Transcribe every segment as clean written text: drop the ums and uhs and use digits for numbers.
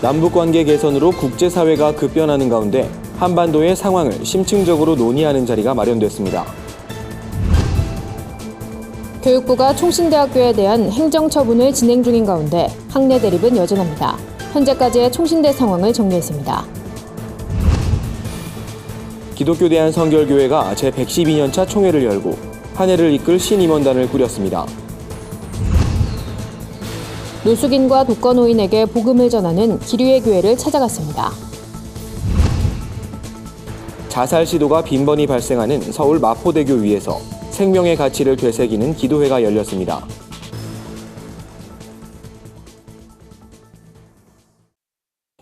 남북관계 개선으로 국제사회가 급변하는 가운데 한반도의 상황을 심층적으로 논의하는 자리가 마련됐습니다. 교육부가 총신대학교에 대한 행정처분을 진행 중인 가운데 학내 대립은 여전합니다. 현재까지의 총신대 상황을 정리했습니다. 기독교 대한성결교회가 제112년차 총회를 열고 한 해를 이끌 신임원단을 꾸렸습니다. 노숙인과 독거노인에게 복음을 전하는 기류의 교회를 찾아갔습니다. 자살 시도가 빈번히 발생하는 서울 마포대교 위에서 생명의 가치를 되새기는 기도회가 열렸습니다.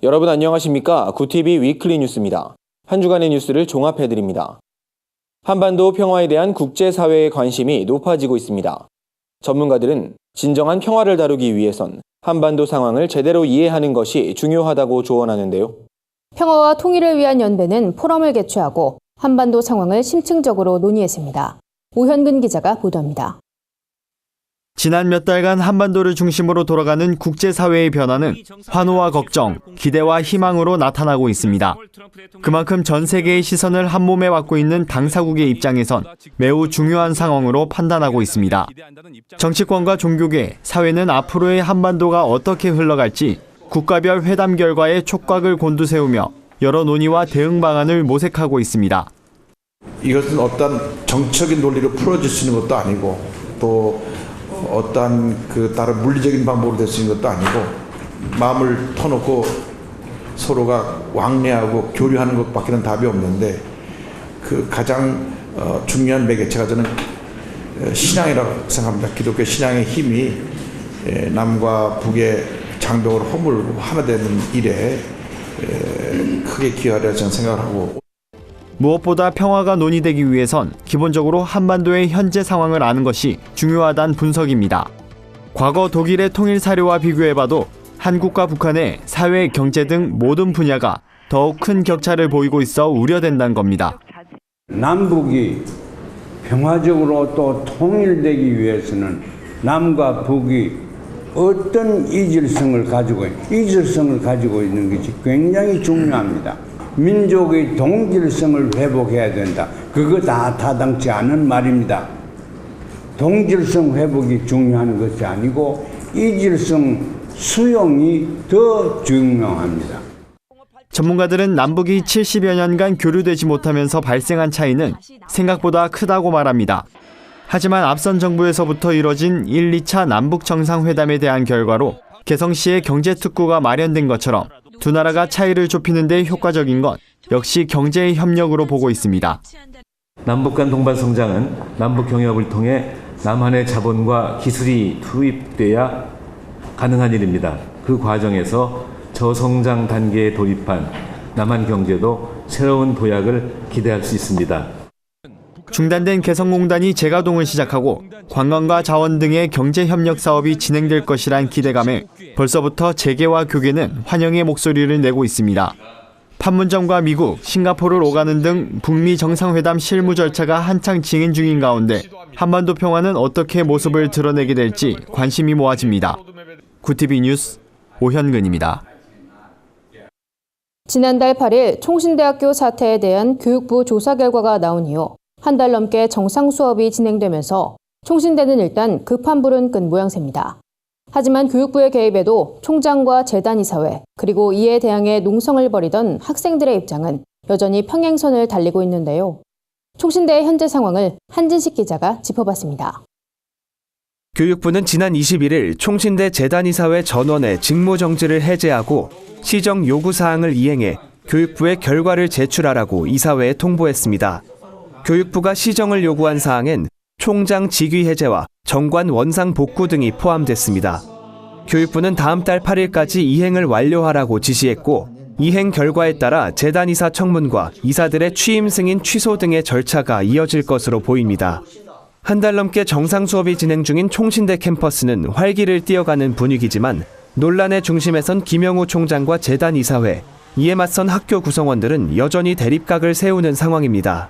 여러분 안녕하십니까? 구TV 위클리 뉴스입니다. 한 주간의 뉴스를 종합해드립니다. 한반도 평화에 대한 국제사회의 관심이 높아지고 있습니다. 전문가들은 진정한 평화를 다루기 위해선 한반도 상황을 제대로 이해하는 것이 중요하다고 조언하는데요. 평화와 통일을 위한 연대는 포럼을 개최하고 한반도 상황을 심층적으로 논의했습니다. 오현근 기자가 보도합니다. 지난 몇 달간 한반도를 중심으로 돌아가는 국제사회의 변화는 환호와 걱정, 기대와 희망으로 나타나고 있습니다. 그만큼 전 세계의 시선을 한몸에 받고 있는 당사국의 입장에선 매우 중요한 상황으로 판단하고 있습니다. 정치권과 종교계, 사회는 앞으로의 한반도가 어떻게 흘러갈지 국가별 회담 결과에 촉각을 곤두세우며 여러 논의와 대응 방안을 모색하고 있습니다. 이것은 어떤 정치적인 논리로 풀어질 수 있는 것도 아니고 또 어떤 다른 물리적인 방법으로 될 수 있는 것도 아니고 마음을 터놓고 서로가 왕래하고 교류하는 것밖에는 답이 없는데 그 가장 중요한 매개체가 저는 신앙이라고 생각합니다. 기독교 신앙의 힘이 남과 북의 장벽을 허물고 하나 되는 일에 크게 기여하리라 저는 생각을 하고 무엇보다 평화가 논의되기 위해선 기본적으로 한반도의 현재 상황을 아는 것이 중요하다는 분석입니다. 과거 독일의 통일 사료와 비교해봐도 한국과 북한의 사회, 경제 등 모든 분야가 더욱 큰 격차를 보이고 있어 우려된다는 겁니다. 남북이 평화적으로 또 통일되기 위해서는 남과 북이 어떤 이질성을 가지고 있는 것이 굉장히 중요합니다. 민족의 동질성을 회복해야 된다. 그거 다 타당치 않은 말입니다. 동질성 회복이 중요한 것이 아니고 이질성 수용이 더 중요합니다. 전문가들은 남북이 70여 년간 교류되지 못하면서 발생한 차이는 생각보다 크다고 말합니다. 하지만 앞선 정부에서부터 이뤄진 1, 2차 남북 정상회담에 대한 결과로 개성시의 경제특구가 마련된 것처럼 두 나라가 차이를 좁히는 데 효과적인 건 역시 경제의 협력으로 보고 있습니다. 남북 간 동반 성장은 남북 경협을 통해 남한의 자본과 기술이 투입돼야 가능한 일입니다. 그 과정에서 저성장 단계에 돌입한 남한 경제도 새로운 도약을 기대할 수 있습니다. 중단된 개성공단이 재가동을 시작하고 관광과 자원 등의 경제협력 사업이 진행될 것이란 기대감에 벌써부터 재계와 교계는 환영의 목소리를 내고 있습니다. 판문점과 미국, 싱가포르를 오가는 등 북미 정상회담 실무 절차가 한창 진행 중인 가운데 한반도 평화는 어떻게 모습을 드러내게 될지 관심이 모아집니다. 구TV 뉴스 오현근입니다. 지난달 8일 총신대학교 사태에 대한 교육부 조사 결과가 나온 이후 한 달 넘게 정상 수업이 진행되면서 총신대는 일단 급한 불은 끈 모양새입니다. 하지만 교육부의 개입에도 총장과 재단이사회 그리고 이에 대항해 농성을 벌이던 학생들의 입장은 여전히 평행선을 달리고 있는데요. 총신대의 현재 상황을 한진식 기자가 짚어봤습니다. 교육부는 지난 21일 총신대 재단이사회 전원의 직무정지를 해제하고 시정 요구사항을 이행해 교육부에 결과를 제출하라고 이사회에 통보했습니다. 교육부가 시정을 요구한 사항엔 총장 직위 해제와 정관 원상 복구 등이 포함됐습니다. 교육부는 다음 달 8일까지 이행을 완료하라고 지시했고 이행 결과에 따라 재단이사 청문과 이사들의 취임 승인 취소 등의 절차가 이어질 것으로 보입니다. 한 달 넘게 정상 수업이 진행 중인 총신대 캠퍼스는 활기를 띠어가는 분위기지만 논란의 중심에선 김영우 총장과 재단이사회, 이에 맞선 학교 구성원들은 여전히 대립각을 세우는 상황입니다.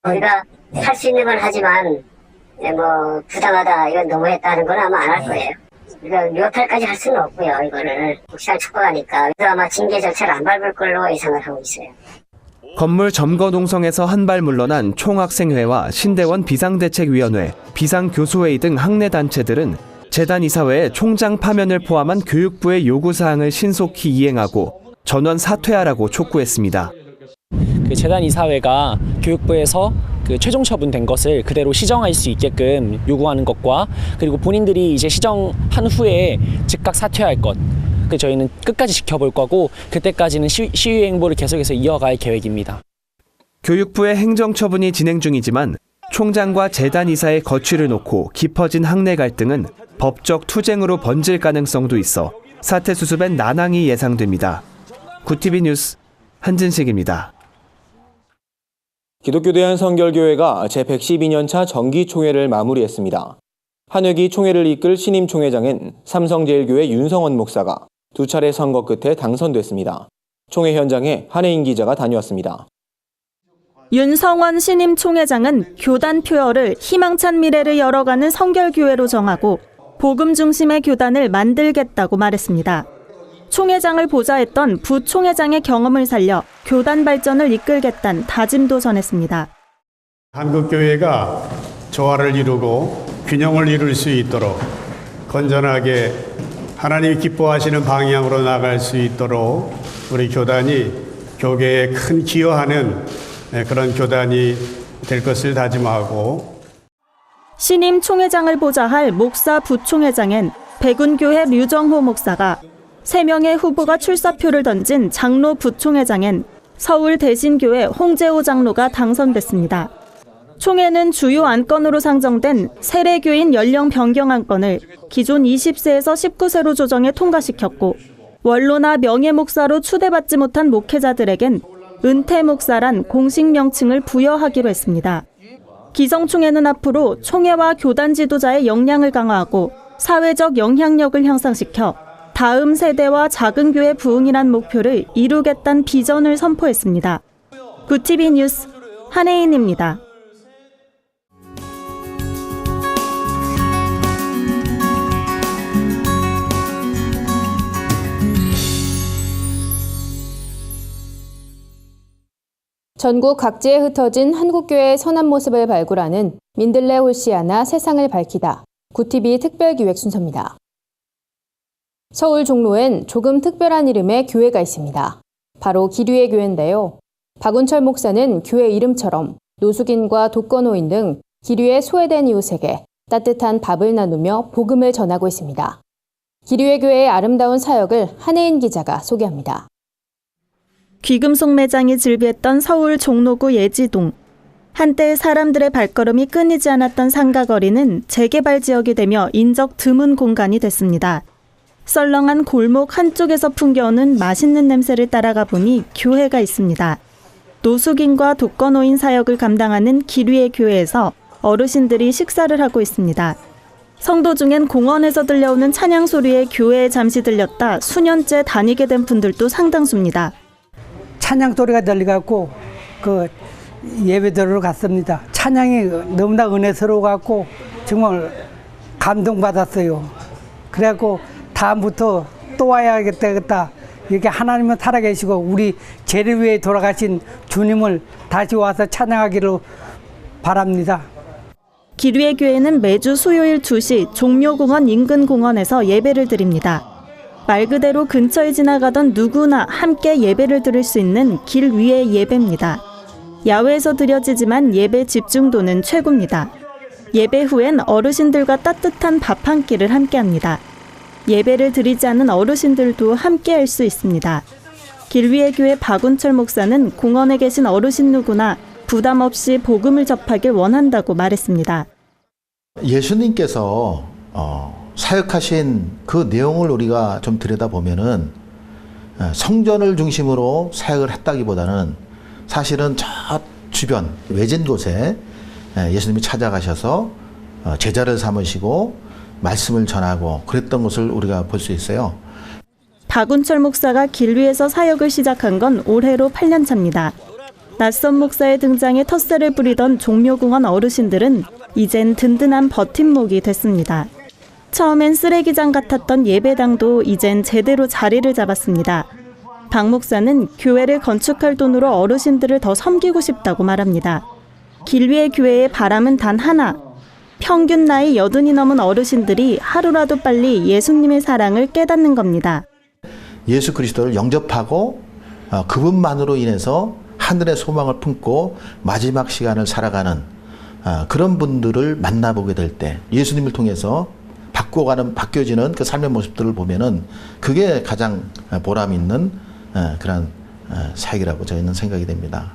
우리가 할 수 있는 건 하지만 부당하다, 이건 너무했다는 건 아마 안 할 거예요. 그러니까 묘탈까지 할 수는 없고요. 이거를 혹시나 촉구하니까 그래서 아마 징계 절차를 안 밟을 걸로 예상을 하고 있어요. 건물 점거 농성에서 한 발 물러난 총학생회와 신대원 비상대책위원회, 비상교수회의 등 학내 단체들은 재단 이사회의 총장 파면을 포함한 교육부의 요구사항을 신속히 이행하고 전원 사퇴하라고 촉구했습니다. 재단 이사회가 교육부에서 최종 처분된 것을 그대로 시정할 수 있게끔 요구하는 것과 그리고 본인들이 이제 시정한 후에 즉각 사퇴할 것, 저희는 끝까지 지켜볼 거고 그때까지는 시위 행보를 계속해서 이어갈 계획입니다. 교육부의 행정처분이 진행 중이지만 총장과 재단 이사의 거취를 놓고 깊어진 학내 갈등은 법적 투쟁으로 번질 가능성도 있어 사태 수습엔 난항이 예상됩니다. 구티비 뉴스 한진식입니다. 기독교 대한성결교회가 제112년차 정기총회를 마무리했습니다. 한 회기 총회를 이끌 신임 총회장은 삼성제일교회 윤성원 목사가 2차례 선거 끝에 당선됐습니다. 총회 현장에 한혜인 기자가 다녀왔습니다. 윤성원 신임 총회장은 교단 표어를 희망찬 미래를 열어가는 성결교회로 정하고 복음 중심의 교단을 만들겠다고 말했습니다. 총회장을 보좌했던 부총회장의 경험을 살려 교단 발전을 이끌겠다는 다짐도 전했습니다. 한국교회가 조화를 이루고 균형을 이룰 수 있도록 건전하게 하나님이 기뻐하시는 방향으로 나갈 수 있도록 우리 교단이 교계에 큰 기여하는 그런 교단이 될 것을 다짐하고, 신임 총회장을 보좌할 목사 부총회장엔 백운교회 류정호 목사가, 3명의 후보가 출사표를 던진 장로 부총회장엔 서울 대신교회 홍재호 장로가 당선됐습니다. 총회는 주요 안건으로 상정된 세례교인 연령 변경 안건을 기존 20세에서 19세로 조정해 통과시켰고, 원로나 명예목사로 추대받지 못한 목회자들에겐 은퇴 목사란 공식 명칭을 부여하기로 했습니다. 기성총회는 앞으로 총회와 교단 지도자의 역량을 강화하고 사회적 영향력을 향상시켜 다음 세대와 작은 교회 부흥이란 목표를 이루겠다는 비전을 선포했습니다. 구티비 뉴스 한혜인입니다. 전국 각지에 흩어진 한국교회의 선한 모습을 발굴하는 민들레 홀시아나 세상을 밝히다. 구티비 특별기획 순서입니다. 서울 종로엔 조금 특별한 이름의 교회가 있습니다. 바로 기류의 교회인데요. 박운철 목사는 교회 이름처럼 노숙인과 독거노인 등 기류에 소외된 이웃에게 따뜻한 밥을 나누며 복음을 전하고 있습니다. 기류의 교회의 아름다운 사역을 한혜인 기자가 소개합니다. 귀금속 매장이 즐비했던 서울 종로구 예지동. 한때 사람들의 발걸음이 끊이지 않았던 상가거리는 재개발 지역이 되며 인적 드문 공간이 됐습니다. 썰렁한 골목 한쪽에서 풍겨오는 맛있는 냄새를 따라가 보니 교회가 있습니다. 노숙인과 독거노인 사역을 감당하는 기류의 교회에서 어르신들이 식사를 하고 있습니다. 성도 중엔 공원에서 들려오는 찬양 소리에 교회에 잠시 들렸다 수년째 다니게 된 분들도 상당수입니다. 찬양 소리가 들려갖고 예배드리러 갔습니다. 찬양이 너무나 은혜스러워갖고 정말 감동받았어요. 그래갖고 다음부터 또 와야겠다. 이렇게 하나님은 살아계시고 우리 죄를 위해 돌아가신 주님을 다시 와서 찬양하기를 바랍니다. 기류의 교회는 매주 수요일 2시 종묘공원 인근 공원에서 예배를 드립니다. 말 그대로 근처에 지나가던 누구나 함께 예배를 드릴 수 있는 길 위의 예배입니다. 야외에서 드려지지만 예배 집중도는 최고입니다. 예배 후엔 어르신들과 따뜻한 밥 한 끼를 함께합니다. 예배를 드리지 않은 어르신들도 함께 할 수 있습니다. 길 위의 교회 박운철 목사는 공원에 계신 어르신 누구나 부담 없이 복음을 접하길 원한다고 말했습니다. 예수님께서 사역하신 그 내용을 우리가 좀 들여다보면은 성전을 중심으로 사역을 했다기보다는 사실은 저 주변 외진 곳에 예수님이 찾아가셔서 제자를 삼으시고 말씀을 전하고 그랬던 것을 우리가 볼 수 있어요. 박운철 목사가 길 위에서 사역을 시작한 건 올해로 8년 차입니다. 낯선 목사의 등장에 텃세를 부리던 종묘공원 어르신들은 이젠 든든한 버팀목이 됐습니다. 처음엔 쓰레기장 같았던 예배당도 이젠 제대로 자리를 잡았습니다. 박 목사는 교회를 건축할 돈으로 어르신들을 더 섬기고 싶다고 말합니다. 길 위의 교회의 바람은 단 하나. 평균 나이 80이 넘은 어르신들이 하루라도 빨리 예수님의 사랑을 깨닫는 겁니다. 예수 그리스도를 영접하고 그분만으로 인해서 하늘의 소망을 품고 마지막 시간을 살아가는 그런 분들을 만나보게 될 때 예수님을 통해서 바뀌어지는 그 삶의 모습들을 보면은 그게 가장 보람 있는 그런 사역이라고 저희는 생각이 됩니다.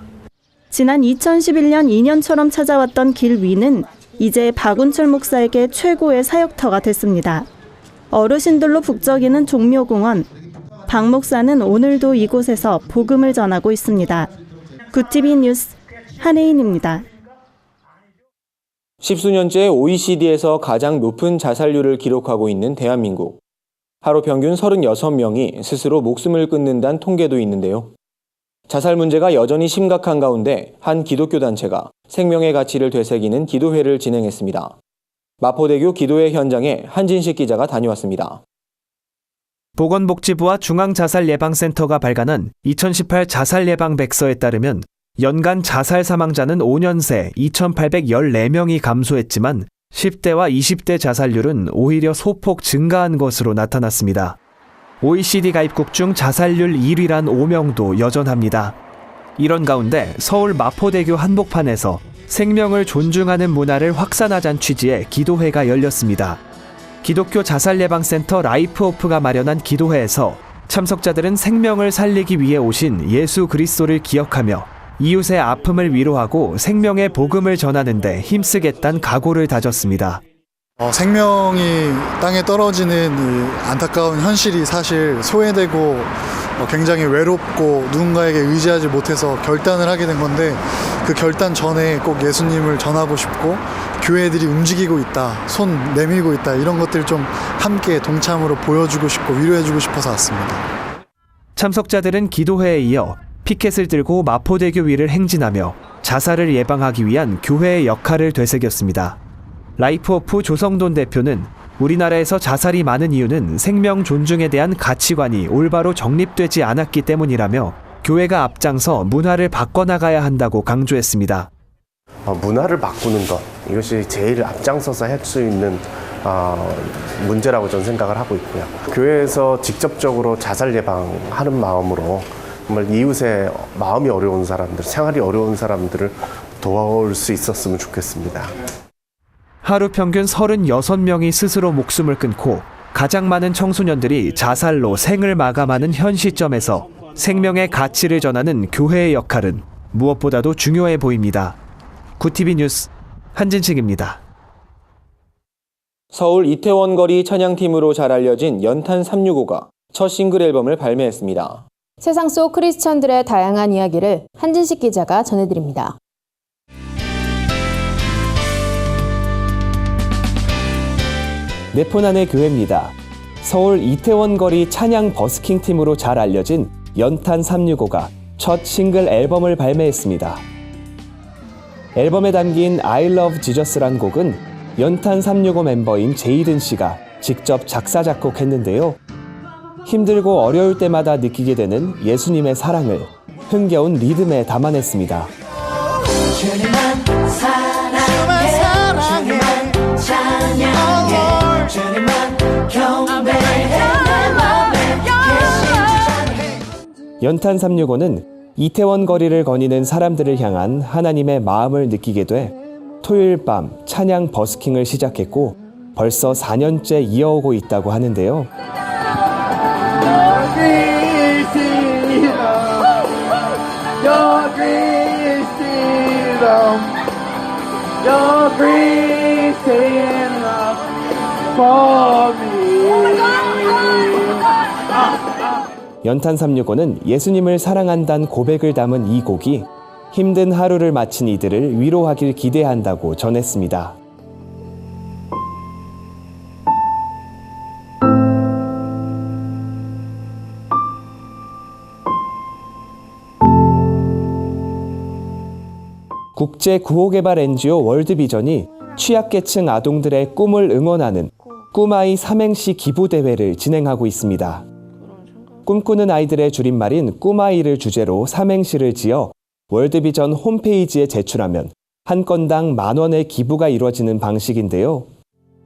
지난 2011년 2년처럼 찾아왔던 길 위는 이제 박운철 목사에게 최고의 사역터가 됐습니다. 어르신들로 북적이는 종묘공원. 박 목사는 오늘도 이곳에서 복음을 전하고 있습니다. 구티비 뉴스 한혜인입니다. 십수년째 OECD에서 가장 높은 자살률을 기록하고 있는 대한민국. 하루 평균 36명이 스스로 목숨을 끊는다는 통계도 있는데요. 자살 문제가 여전히 심각한 가운데 한 기독교 단체가 생명의 가치를 되새기는 기도회를 진행했습니다. 마포대교 기도회 현장에 한진식 기자가 다녀왔습니다. 보건복지부와 중앙자살예방센터가 발간한 2018 자살예방백서에 따르면 연간 자살 사망자는 5년 새 2,814명이 감소했지만 10대와 20대 자살률은 오히려 소폭 증가한 것으로 나타났습니다. OECD 가입국 중 자살률 1위란 오명도 여전합니다. 이런 가운데 서울 마포대교 한복판에서 생명을 존중하는 문화를 확산하자는 취지의 기도회가 열렸습니다. 기독교 자살예방센터 라이프오프가 마련한 기도회에서 참석자들은 생명을 살리기 위해 오신 예수 그리스도를 기억하며 이웃의 아픔을 위로하고 생명의 복음을 전하는 데 힘쓰겠다는 각오를 다졌습니다. 생명이 땅에 떨어지는 이 안타까운 현실이 사실 소외되고 굉장히 외롭고 누군가에게 의지하지 못해서 결단을 하게 된 건데 그 결단 전에 꼭 예수님을 전하고 싶고 교회들이 움직이고 있다, 손 내밀고 있다 이런 것들 좀 함께 동참으로 보여주고 싶고 위로해주고 싶어서 왔습니다. 참석자들은 기도회에 이어 피켓을 들고 마포대교 위를 행진하며 자살을 예방하기 위한 교회의 역할을 되새겼습니다. 라이프오프 조성돈 대표는 우리나라에서 자살이 많은 이유는 생명 존중에 대한 가치관이 올바로 정립되지 않았기 때문이라며 교회가 앞장서 문화를 바꿔나가야 한다고 강조했습니다. 문화를 바꾸는 것, 이것이 제일 앞장서서 할 수 있는 문제라고 저는 생각을 하고 있고요. 교회에서 직접적으로 자살 예방하는 마음으로 정말 이웃의 마음이 어려운 사람들, 생활이 어려운 사람들을 도와올 수 있었으면 좋겠습니다. 하루 평균 36명이 스스로 목숨을 끊고 가장 많은 청소년들이 자살로 생을 마감하는 현 시점에서 생명의 가치를 전하는 교회의 역할은 무엇보다도 중요해 보입니다. 구티비 뉴스 한진식입니다. 서울 이태원 거리 찬양팀으로 잘 알려진 연탄 365가 첫 싱글 앨범을 발매했습니다. 세상 속 크리스천들의 다양한 이야기를 한진식 기자가 전해드립니다. 네포난의 교회입니다. 서울 이태원 거리 찬양 버스킹 팀으로 잘 알려진 연탄 365가 첫 싱글 앨범을 발매했습니다. 앨범에 담긴 I Love Jesus란 곡은 연탄 365 멤버인 제이든 씨가 직접 작사 작곡했는데요. 힘들고 어려울 때마다 느끼게 되는 예수님의 사랑을 흥겨운 리듬에 담아냈습니다. 주님만 사랑해, 주님만 찬양해, 주님만 경배해, 내 맘에 계신 연탄 365는 이태원 거리를 거니는 사람들을 향한 하나님의 마음을 느끼게 돼 토요일 밤 찬양 버스킹을 시작했고 벌써 4년째 이어오고 있다고 하는데요. 연탄 365는 예수님을 사랑한다는 고백을 담은 이 곡이 힘든 하루를 마친 이들을 위로하길 기대한다고 전했습니다. 국제 구호개발 NGO 월드비전이 취약계층 아동들의 꿈을 응원하는 꿈아이 삼행시 기부대회를 진행하고 있습니다. 꿈꾸는 아이들의 줄임말인 꿈아이를 주제로 삼행시를 지어 월드비전 홈페이지에 제출하면 한 건당 10,000원의 기부가 이루어지는 방식인데요.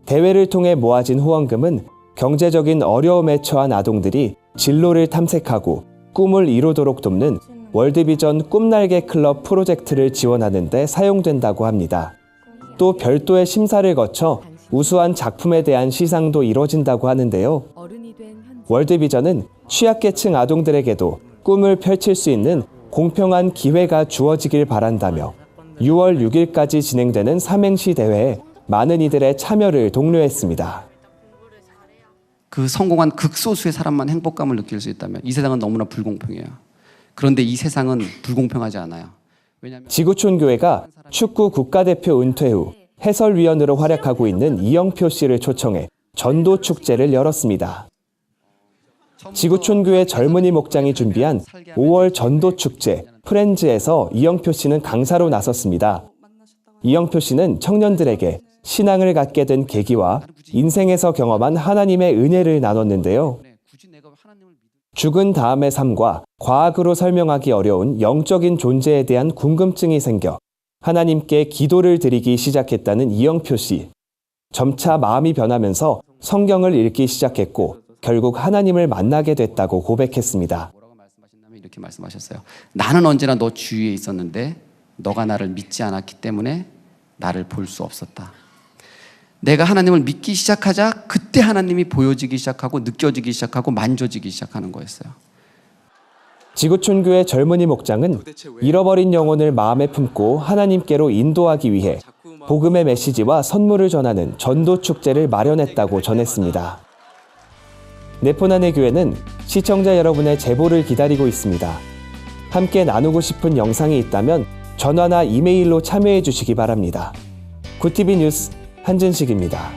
대회를 통해 모아진 후원금은 경제적인 어려움에 처한 아동들이 진로를 탐색하고 꿈을 이루도록 돕는 월드비전 꿈날개 클럽 프로젝트를 지원하는 데 사용된다고 합니다. 또 별도의 심사를 거쳐 우수한 작품에 대한 시상도 이뤄진다고 하는데요. 월드비전은 취약계층 아동들에게도 꿈을 펼칠 수 있는 공평한 기회가 주어지길 바란다며 6월 6일까지 진행되는 삼행시 대회에 많은 이들의 참여를 독려했습니다. 그 성공한 극소수의 사람만 행복감을 느낄 수 있다면 이 세상은 너무나 불공평해요. 그런데 이 세상은 불공평하지 않아요. 지구촌교회가 축구 국가대표 은퇴 후 해설위원으로 활약하고 있는 이영표 씨를 초청해 전도축제를 열었습니다. 지구촌교회 젊은이 목장이 준비한 5월 전도축제 프렌즈에서 이영표 씨는 강사로 나섰습니다. 이영표 씨는 청년들에게 신앙을 갖게 된 계기와 인생에서 경험한 하나님의 은혜를 나눴는데요. 죽은 다음의 삶과 과학으로 설명하기 어려운 영적인 존재에 대한 궁금증이 생겨 하나님께 기도를 드리기 시작했다는 이영표 씨. 점차 마음이 변하면서 성경을 읽기 시작했고 결국 하나님을 만나게 됐다고 고백했습니다. 이렇게 말씀하셨어요. 나는 언제나 너 주위에 있었는데 너가 나를 믿지 않았기 때문에 나를 볼 수 없었다. 내가 하나님을 믿기 시작하자 그때 하나님이 보여지기 시작하고 느껴지기 시작하고 만져지기 시작하는 거였어요. 지구촌교회 젊은이 목장은 잃어버린 영혼을 마음에 품고 하나님께로 인도하기 위해 복음의 메시지와 선물을 전하는 전도축제를 마련했다고 전했습니다. 네포난의 교회는 시청자 여러분의 제보를 기다리고 있습니다. 함께 나누고 싶은 영상이 있다면 전화나 이메일로 참여해 주시기 바랍니다. 굿TV 뉴스 한진식입니다.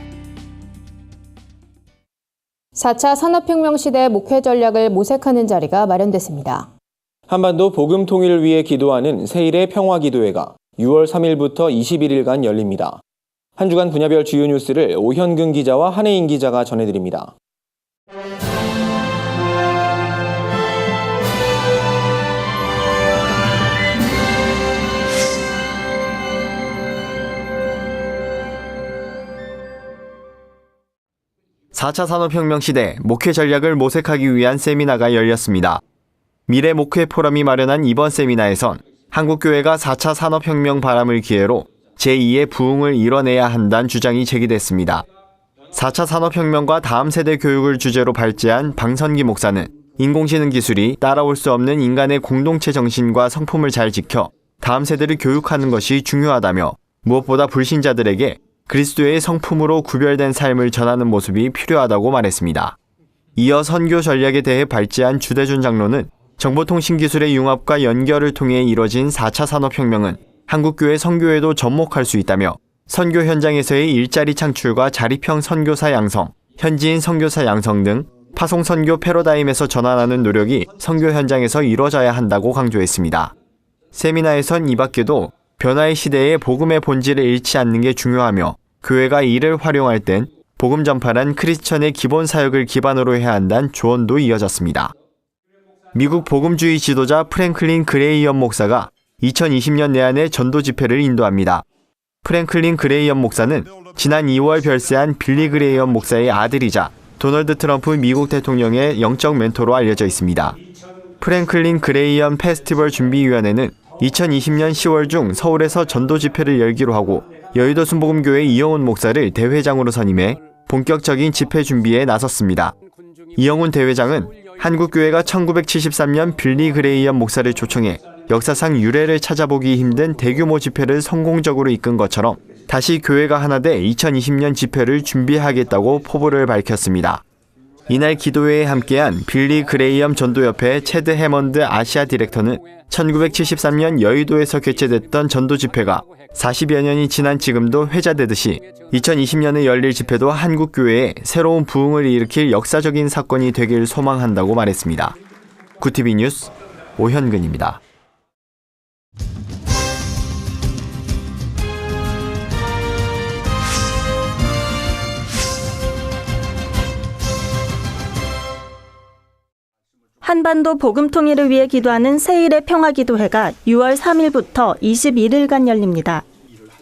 4차 산업혁명 시대 목회 전략을 모색하는 자리가 마련됐습니다. 한반도 복음 통일을 위해 기도하는 세일의 평화기도회가 6월 3일부터 21일간 열립니다. 한 주간 분야별 주요 뉴스를 오현근 기자와 한혜인 기자가 전해드립니다. (4차) 산업혁명 시대 목회 전략을 모색하기 위한 세미나가 열렸습니다. 미래 목회 포럼이 마련한 이번 세미나에선 한국교회가 4차 산업혁명 바람을 기회로 제2의 부흥을 이뤄내야 한다는 주장이 제기됐습니다. 4차 산업혁명과 다음 세대 교육을 주제로 발제한 방선기 목사는 인공지능 기술이 따라올 수 없는 인간의 공동체 정신과 성품을 잘 지켜 다음 세대를 교육하는 것이 중요하다며 무엇보다 불신자들에게 그리스도의 성품으로 구별된 삶을 전하는 모습이 필요하다고 말했습니다. 이어 선교 전략에 대해 발제한 주대준 장로는 정보통신기술의 융합과 연결을 통해 이뤄진 4차 산업혁명은 한국교회 선교에도 접목할 수 있다며 선교 현장에서의 일자리 창출과 자립형 선교사 양성, 현지인 선교사 양성 등 파송 선교 패러다임에서 전환하는 노력이 선교 현장에서 이뤄져야 한다고 강조했습니다. 세미나에선 이 밖에도 변화의 시대에 복음의 본질을 잃지 않는 게 중요하며 교회가 이를 활용할 땐 복음 전파란 크리스천의 기본 사역을 기반으로 해야 한다는 조언도 이어졌습니다. 미국 복음주의 지도자 프랭클린 그레이엄 목사가 2020년 내한의 전도 집회를 인도합니다. 프랭클린 그레이엄 목사는 지난 2월 별세한 빌리 그레이엄 목사의 아들이자 도널드 트럼프 미국 대통령의 영적 멘토로 알려져 있습니다. 프랭클린 그레이엄 페스티벌 준비위원회는 2020년 10월 중 서울에서 전도 집회를 열기로 하고 여의도 순복음교회 이영훈 목사를 대회장으로 선임해 본격적인 집회 준비에 나섰습니다. 이영훈 대회장은 한국교회가 1973년 빌리 그레이엄 목사를 초청해 역사상 유례를 찾아보기 힘든 대규모 집회를 성공적으로 이끈 것처럼 다시 교회가 하나 돼 2020년 집회를 준비하겠다고 포부를 밝혔습니다. 이날 기도회에 함께한 빌리 그레이엄 전도협회 체드 해먼드 아시아 디렉터는 1973년 여의도에서 개최됐던 전도 집회가 40여 년이 지난 지금도 회자되듯이 2020년에 열릴 집회도 한국교회에 새로운 부흥을 일으킬 역사적인 사건이 되길 소망한다고 말했습니다. 굿TV 뉴스 오현근입니다. 한반도 복음 통일을 위해 기도하는 세일의 평화기도회가 6월 3일부터 21일간 열립니다.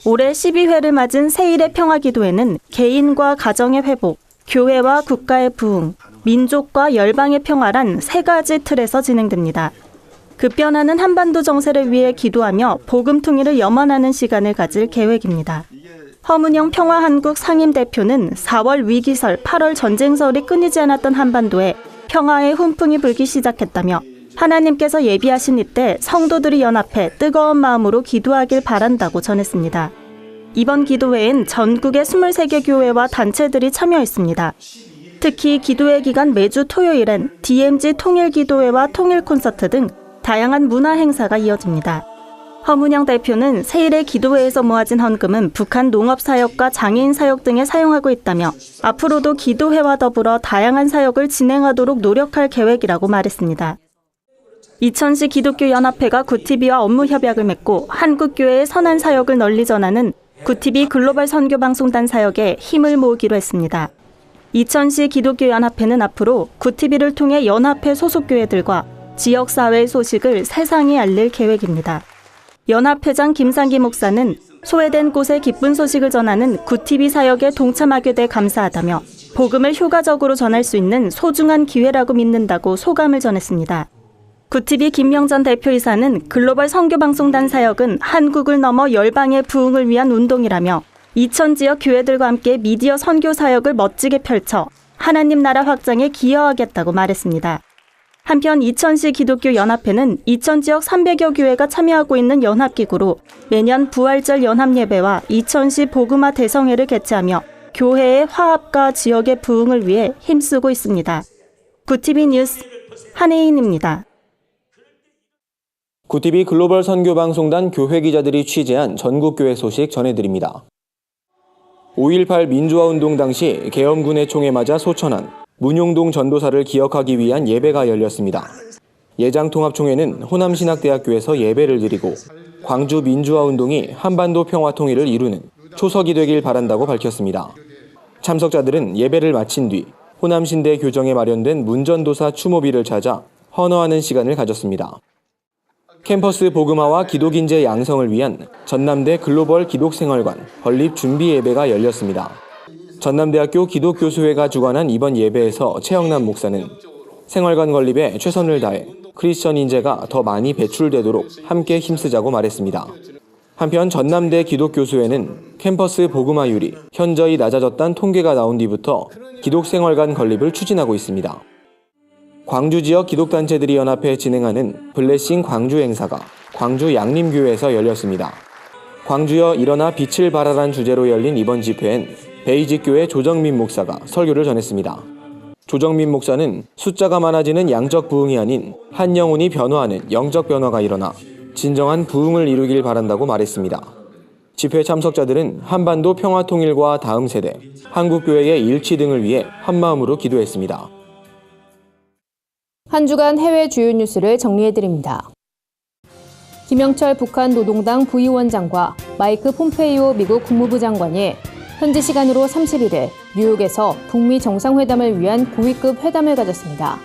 올해 12회를 맞은 세일의 평화기도회는 개인과 가정의 회복, 교회와 국가의 부흥, 민족과 열방의 평화란 세 가지 틀에서 진행됩니다. 급변하는 한반도 정세를 위해 기도하며 복음 통일을 염원하는 시간을 가질 계획입니다. 허문영 평화한국 상임대표는 4월 위기설, 8월 전쟁설이 끊이지 않았던 한반도에 평화의 훈풍이 불기 시작했다며 하나님께서 예비하신 이때 성도들이 연합해 뜨거운 마음으로 기도하길 바란다고 전했습니다. 이번 기도회엔 전국의 23개 교회와 단체들이 참여했습니다. 특히 기도회 기간 매주 토요일엔 DMZ 통일기도회와 통일콘서트 등 다양한 문화 행사가 이어집니다. 허문영 대표는 세일의 기도회에서 모아진 헌금은 북한 농업사역과 장애인 사역 등에 사용하고 있다며 앞으로도 기도회와 더불어 다양한 사역을 진행하도록 노력할 계획이라고 말했습니다. 이천시 기독교연합회가 구티비와 업무 협약을 맺고 한국교회의 선한 사역을 널리 전하는 구티비 글로벌 선교방송단 사역에 힘을 모으기로 했습니다. 이천시 기독교연합회는 앞으로 구티비를 통해 연합회 소속 교회들과 지역사회의 소식을 세상에 알릴 계획입니다. 연합회장 김상기 목사는 소외된 곳에 기쁜 소식을 전하는 구티비 사역에 동참하게 돼 감사하다며 복음을 효과적으로 전할 수 있는 소중한 기회라고 믿는다고 소감을 전했습니다. 구티비 김명전 대표이사는 글로벌 선교방송단 사역은 한국을 넘어 열방의 부흥을 위한 운동이라며 이천 지역 교회들과 함께 미디어 선교 사역을 멋지게 펼쳐 하나님 나라 확장에 기여하겠다고 말했습니다. 한편 이천시 기독교연합회는 이천 지역 300여 교회가 참여하고 있는 연합기구로 매년 부활절 연합예배와 이천시 복음화 대성회를 개최하며 교회의 화합과 지역의 부흥을 위해 힘쓰고 있습니다. 구티비 뉴스 한혜인입니다. 구티비 글로벌 선교방송단 교회 기자들이 취재한 전국교회 소식 전해드립니다. 5.18 민주화운동 당시 계엄군의 총에 맞아 소천한 문용동 전도사를 기억하기 위한 예배가 열렸습니다. 예장통합총회는 호남신학대학교에서 예배를 드리고 광주 민주화운동이 한반도 평화통일을 이루는 초석이 되길 바란다고 밝혔습니다. 참석자들은 예배를 마친 뒤 호남신대 교정에 마련된 문전도사 추모비를 찾아 헌화하는 시간을 가졌습니다. 캠퍼스 복음화와 기독인재 양성을 위한 전남대 글로벌 기독생활관 건립 준비 예배가 열렸습니다. 전남대학교 기독교수회가 주관한 이번 예배에서 최영남 목사는 생활관 건립에 최선을 다해 크리스천 인재가 더 많이 배출되도록 함께 힘쓰자고 말했습니다. 한편 전남대 기독교수회는 캠퍼스 복음화율이 현저히 낮아졌다는 통계가 나온 뒤부터 기독생활관 건립을 추진하고 있습니다. 광주 지역 기독단체들이 연합해 진행하는 블레싱 광주 행사가 광주 양림교회에서 열렸습니다. 광주여 일어나 빛을 발하란 주제로 열린 이번 집회엔 베이직교회 조정민 목사가 설교를 전했습니다. 조정민 목사는 숫자가 많아지는 양적 부흥이 아닌 한 영혼이 변화하는 영적 변화가 일어나 진정한 부흥을 이루길 바란다고 말했습니다. 집회 참석자들은 한반도 평화통일과 다음 세대, 한국교회의 일치 등을 위해 한마음으로 기도했습니다. 한 주간 해외 주요 뉴스를 정리해드립니다. 김영철 북한 노동당 부위원장과 마이크 폼페이오 미국 국무부 장관이 현지 시간으로 31일 뉴욕에서 북미 정상회담을 위한 고위급 회담을 가졌습니다.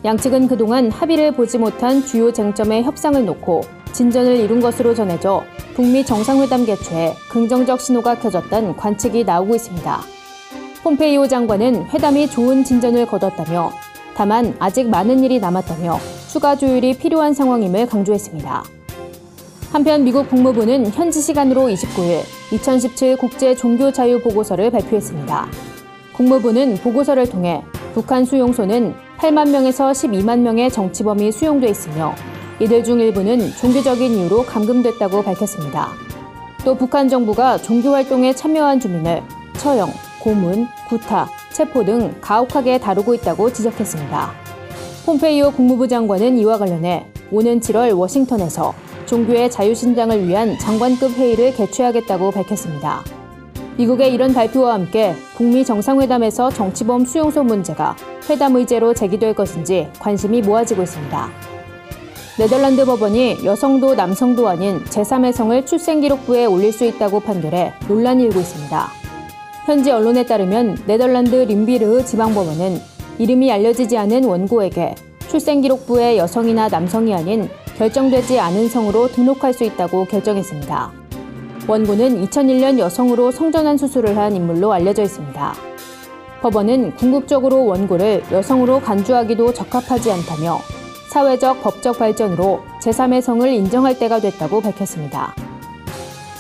양측은 그동안 합의를 보지 못한 주요 쟁점의 협상을 놓고 진전을 이룬 것으로 전해져 북미 정상회담 개최에 긍정적 신호가 켜졌다는 관측이 나오고 있습니다. 폼페이오 장관은 회담이 좋은 진전을 거뒀다며 다만 아직 많은 일이 남았다며 추가 조율이 필요한 상황임을 강조했습니다. 한편 미국 국무부는 현지 시간으로 29일 2017 국제 종교 자유 보고서를 발표했습니다. 국무부는 보고서를 통해 북한 수용소는 8만 명에서 12만 명의 정치범이 수용돼 있으며 이들 중 일부는 종교적인 이유로 감금됐다고 밝혔습니다. 또 북한 정부가 종교활동에 참여한 주민을 처형, 고문, 구타, 체포 등 가혹하게 다루고 있다고 지적했습니다. 폼페이오 국무부 장관은 이와 관련해 오는 7월 워싱턴에서 종교의 자유신장을 위한 장관급 회의를 개최하겠다고 밝혔습니다. 미국의 이런 발표와 함께 북미 정상회담에서 정치범 수용소 문제가 회담 의제로 제기될 것인지 관심이 모아지고 있습니다. 네덜란드 법원이 여성도 남성도 아닌 제3의 성을 출생기록부에 올릴 수 있다고 판결해 논란이 일고 있습니다. 현지 언론에 따르면 네덜란드 림비르흐 지방법원은 이름이 알려지지 않은 원고에게 출생기록부에 여성이나 남성이 아닌 결정되지 않은 성으로 등록할 수 있다고 결정했습니다. 원고는 2001년 여성으로 성전환 수술을 한 인물로 알려져 있습니다. 법원은 궁극적으로 원고를 여성으로 간주하기도 적합하지 않다며 사회적, 법적 발전으로 제3의 성을 인정할 때가 됐다고 밝혔습니다.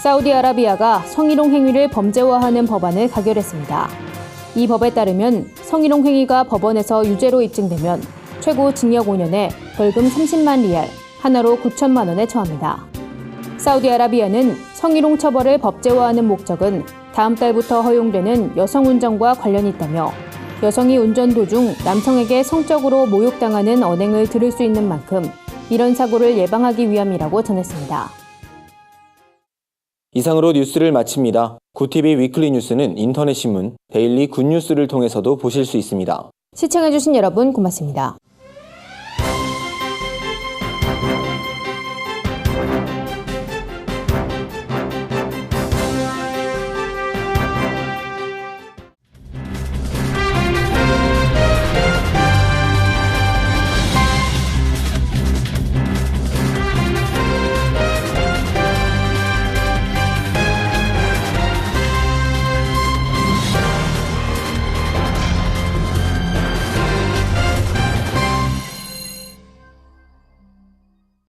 사우디아라비아가 성희롱 행위를 범죄화하는 법안을 가결했습니다. 이 법에 따르면 성희롱 행위가 법원에서 유죄로 입증되면 최고 징역 5년에 벌금 30만 리알, 하나로 9천만 원에 처합니다. 사우디아라비아는 성희롱 처벌을 법제화하는 목적은 다음 달부터 허용되는 여성 운전과 관련이 있다며 여성이 운전 도중 남성에게 성적으로 모욕당하는 언행을 들을 수 있는 만큼 이런 사고를 예방하기 위함이라고 전했습니다. 이상으로 뉴스를 마칩니다. 구TV 위클리 뉴스는 인터넷 신문 데일리 굿뉴스를 통해서도 보실 수 있습니다. 시청해주신 여러분 고맙습니다.